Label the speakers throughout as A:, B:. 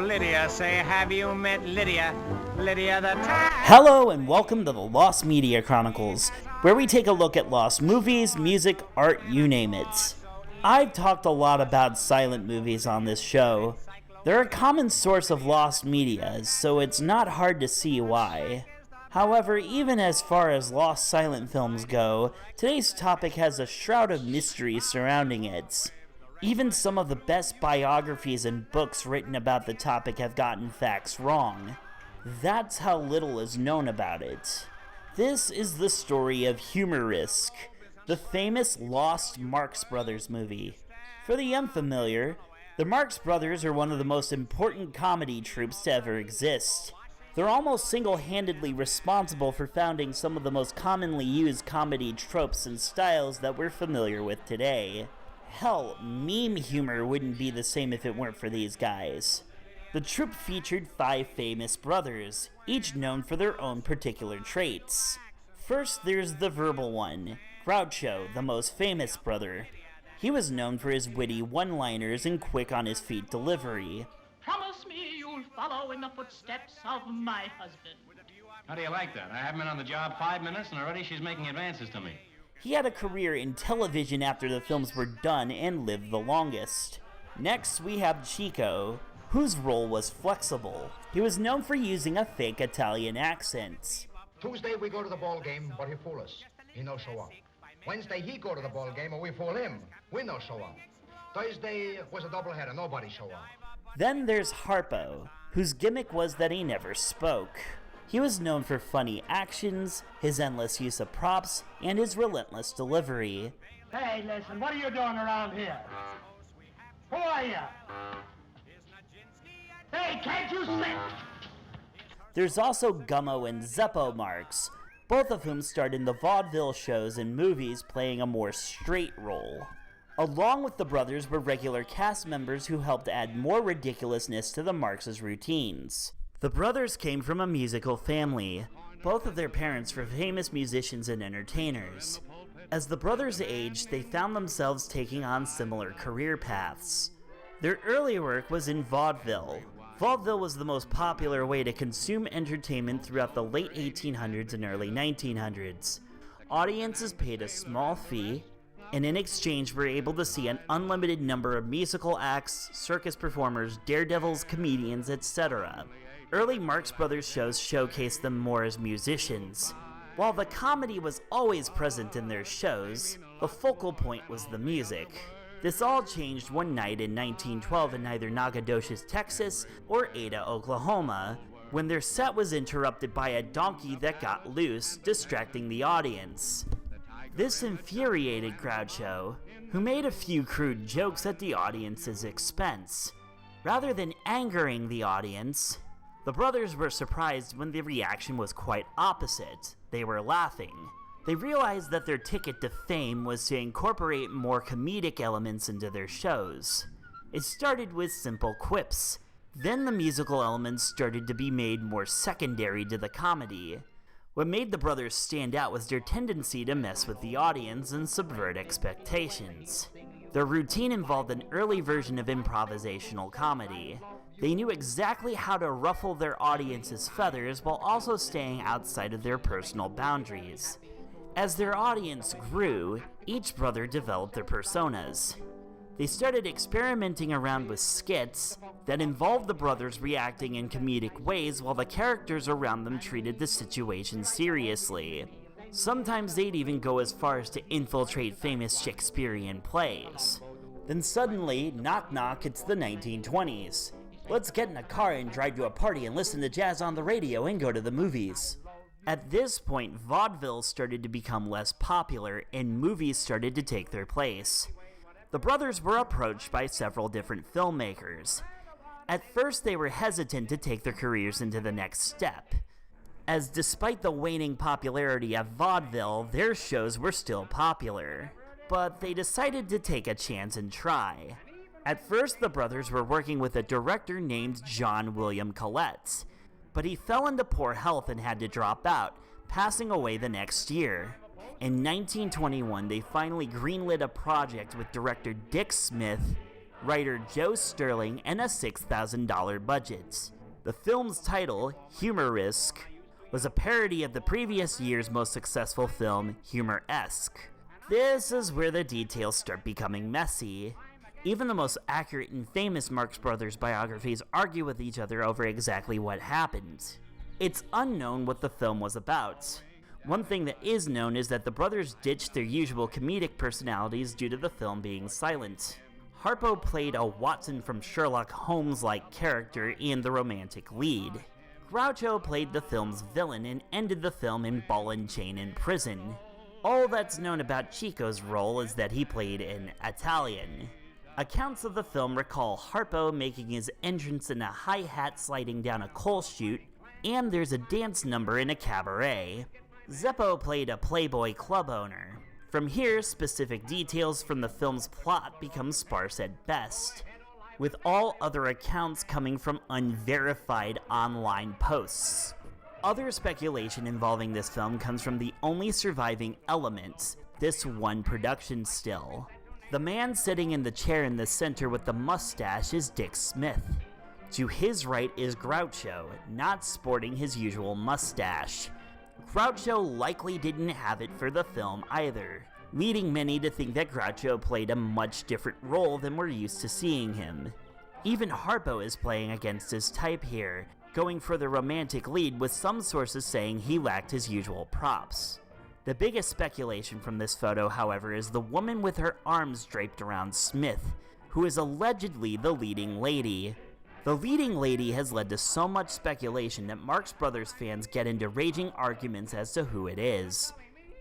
A: Lydia, say, have you met Lydia? Lydia the
B: Hello and welcome to the Lost Media Chronicles, where we take a look at lost movies, music, art, you name it. I've talked a lot about silent movies on this show. They're a common source of lost media, so it's not hard to see why. However, even as far as lost silent films go, today's topic has a shroud of mystery surrounding it. Even some of the best biographies and books written about the topic have gotten facts wrong. That's how little is known about it. This is the story of Humorisk, the famous lost Marx Brothers movie. For the unfamiliar, the Marx Brothers are one of the most important comedy troupes to ever exist. They're almost single-handedly responsible for founding some of the most commonly used comedy tropes and styles that we're familiar with today. Hell, meme humor wouldn't be the same if it weren't for these guys. The troupe featured 5 famous brothers, each known for their own particular traits. First, there's the verbal one, Groucho, the most famous brother. He was known for his witty one-liners and quick-on-his-feet delivery.
C: Promise me you'll follow in the footsteps of my husband.
D: How do you like that? I haven't been on the job 5 minutes and already she's making advances to me.
B: He had a career in television after the films were done and lived the longest. Next, we have Chico, whose role was flexible. He was known for using a fake Italian accent.
E: Tuesday we go to the ball game, but he fool us. He no show up. Wednesday he go to the ball game and we fool him. We no show up. Thursday was a doubleheader, nobody show up.
B: Then there's Harpo, whose gimmick was that he never spoke. He was known for funny actions, his endless use of props, and his relentless delivery.
C: Hey, listen, what are you doing around here? Who are you? Hey, can't you see?
B: There's also Gummo and Zeppo Marx, both of whom starred in the Vaudeville shows and movies playing a more straight role. Along with the brothers were regular cast members who helped add more ridiculousness to the Marx's routines. The brothers came from a musical family. Both of their parents were famous musicians and entertainers. As the brothers aged, they found themselves taking on similar career paths. Their early work was in vaudeville. Vaudeville was the most popular way to consume entertainment throughout the late 1800s and early 1900s. Audiences paid a small fee, and in exchange were able to see an unlimited number of musical acts, circus performers, daredevils, comedians, etc. Early Marx Brothers shows showcased them more as musicians. While the comedy was always present in their shows, the focal point was the music. This all changed one night in 1912 in either Nacogdoches, Texas, or Ada, Oklahoma, when their set was interrupted by a donkey that got loose, distracting the audience. This infuriated Groucho, who made a few crude jokes at the audience's expense. Rather than angering the audience, the brothers were surprised when the reaction was quite opposite. They were laughing. They realized that their ticket to fame was to incorporate more comedic elements into their shows. It started with simple quips. Then the musical elements started to be made more secondary to the comedy. What made the brothers stand out was their tendency to mess with the audience and subvert expectations. Their routine involved an early version of improvisational comedy. They knew exactly how to ruffle their audience's feathers while also staying outside of their personal boundaries. As their audience grew, each brother developed their personas. They started experimenting around with skits that involved the brothers reacting in comedic ways while the characters around them treated the situation seriously. Sometimes they'd even go as far as to infiltrate famous Shakespearean plays. Then suddenly, knock knock, it's the 1920s. Let's get in a car and drive to a party and listen to jazz on the radio and go to the movies. At this point, vaudeville started to become less popular and movies started to take their place. The brothers were approached by several different filmmakers. At first, they were hesitant to take their careers into the next step, as despite the waning popularity of vaudeville, their shows were still popular. But they decided to take a chance and try. At first, the brothers were working with a director named John William Collette, but he fell into poor health and had to drop out, passing away the next year. In 1921, they finally greenlit a project with director Dick Smith, writer Joe Sterling, and a $6,000 budget. The film's title, Humoresque, was a parody of the previous year's most successful film, Humoresque. This is where the details start becoming messy. Even the most accurate and famous Marx Brothers biographies argue with each other over exactly what happened. It's unknown what the film was about. One thing that is known is that the brothers ditched their usual comedic personalities due to the film being silent. Harpo played a Watson from Sherlock Holmes-like character and the romantic lead. Groucho played the film's villain and ended the film in ball and chain in prison. All that's known about Chico's role is that he played an Italian. Accounts of the film recall Harpo making his entrance in a high hat sliding down a coal chute, and there's a dance number in a cabaret. Zeppo played a Playboy club owner. From here, specific details from the film's plot become sparse at best, with all other accounts coming from unverified online posts. Other speculation involving this film comes from the only surviving element, this one production still. The man sitting in the chair in the center with the mustache is Dick Smith. To his right is Groucho, not sporting his usual mustache. Groucho likely didn't have it for the film either, leading many to think that Groucho played a much different role than we're used to seeing him. Even Harpo is playing against his type here, going for the romantic lead, with some sources saying he lacked his usual props. The biggest speculation from this photo, however, is the woman with her arms draped around Smith, who is allegedly the leading lady. The leading lady has led to so much speculation that Marx Brothers fans get into raging arguments as to who it is.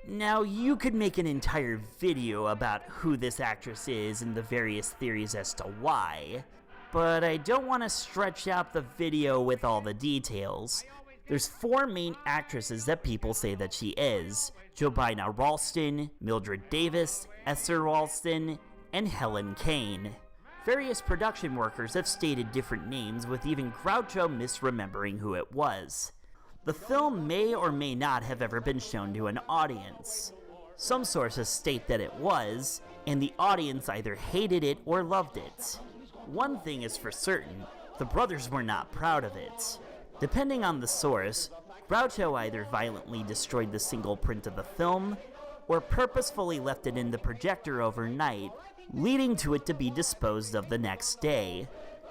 B: Now, you could make an entire video about who this actress is and the various theories as to why, but I don't want to stretch out the video with all the details. There's 4 main actresses that people say that she is: Jobina Ralston, Mildred Davis, Esther Ralston, and Helen Kane. Various production workers have stated different names, with even Groucho misremembering who it was. The film may or may not have ever been shown to an audience. Some sources state that it was, and the audience either hated it or loved it. One thing is for certain, the brothers were not proud of it. Depending on the source, Groucho either violently destroyed the single print of the film, or purposefully left it in the projector overnight, leading to it to be disposed of the next day.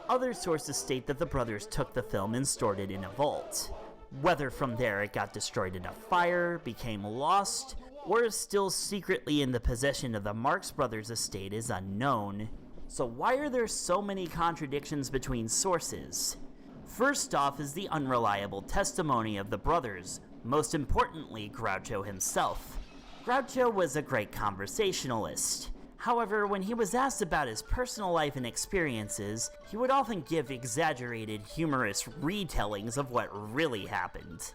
B: Other sources state that the brothers took the film and stored it in a vault. Whether from there it got destroyed in a fire, became lost, or is still secretly in the possession of the Marx Brothers estate is unknown. So why are there so many contradictions between sources? First off is the unreliable testimony of the brothers, most importantly Groucho himself. Groucho was a great conversationalist. However, when he was asked about his personal life and experiences, he would often give exaggerated, humorous retellings of what really happened.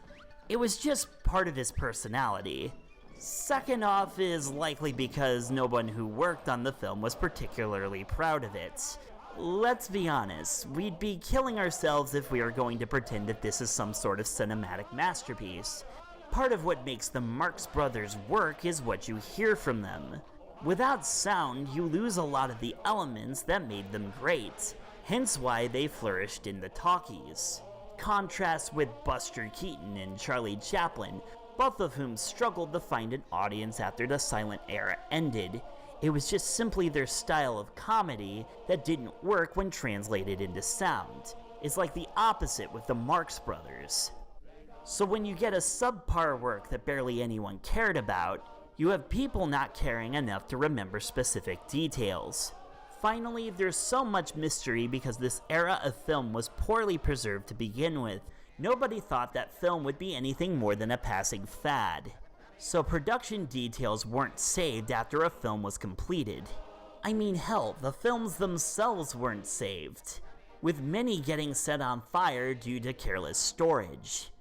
B: It was just part of his personality. Second off is likely because no one who worked on the film was particularly proud of it. Let's be honest, we'd be killing ourselves if we were going to pretend that this is some sort of cinematic masterpiece. Part of what makes the Marx Brothers work is what you hear from them. Without sound, you lose a lot of the elements that made them great, hence why they flourished in the talkies. Contrast with Buster Keaton and Charlie Chaplin, both of whom struggled to find an audience after the silent era ended. It was just simply their style of comedy that didn't work when translated into sound. It's like the opposite with the Marx Brothers. So when you get a subpar work that barely anyone cared about, you have people not caring enough to remember specific details. Finally, there's so much mystery because this era of film was poorly preserved to begin with. Nobody thought that film would be anything more than a passing fad. So production details weren't saved after a film was completed. I mean, hell, the films themselves weren't saved, with many getting set on fire due to careless storage.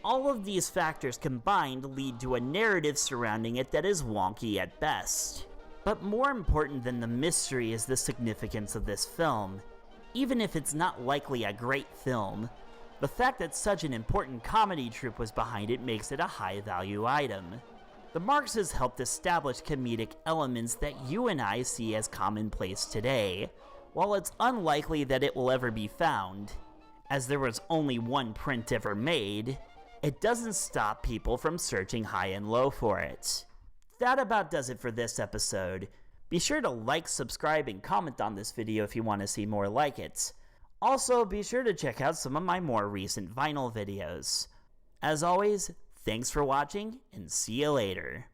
B: All of these factors combined lead to a narrative surrounding it that is wonky at best. But more important than the mystery is the significance of this film. Even if it's not likely a great film, the fact that such an important comedy troupe was behind it makes it a high-value item. The Marxes helped establish comedic elements that you and I see as commonplace today, While it's unlikely that it will ever be found, as there was only one print ever made, it doesn't stop people from searching high and low for it. That about does it for this episode. Be sure to like, subscribe, and comment on this video if you want to see more like it. Also, be sure to check out some of my more recent vinyl videos. As always, thanks for watching, and see you later.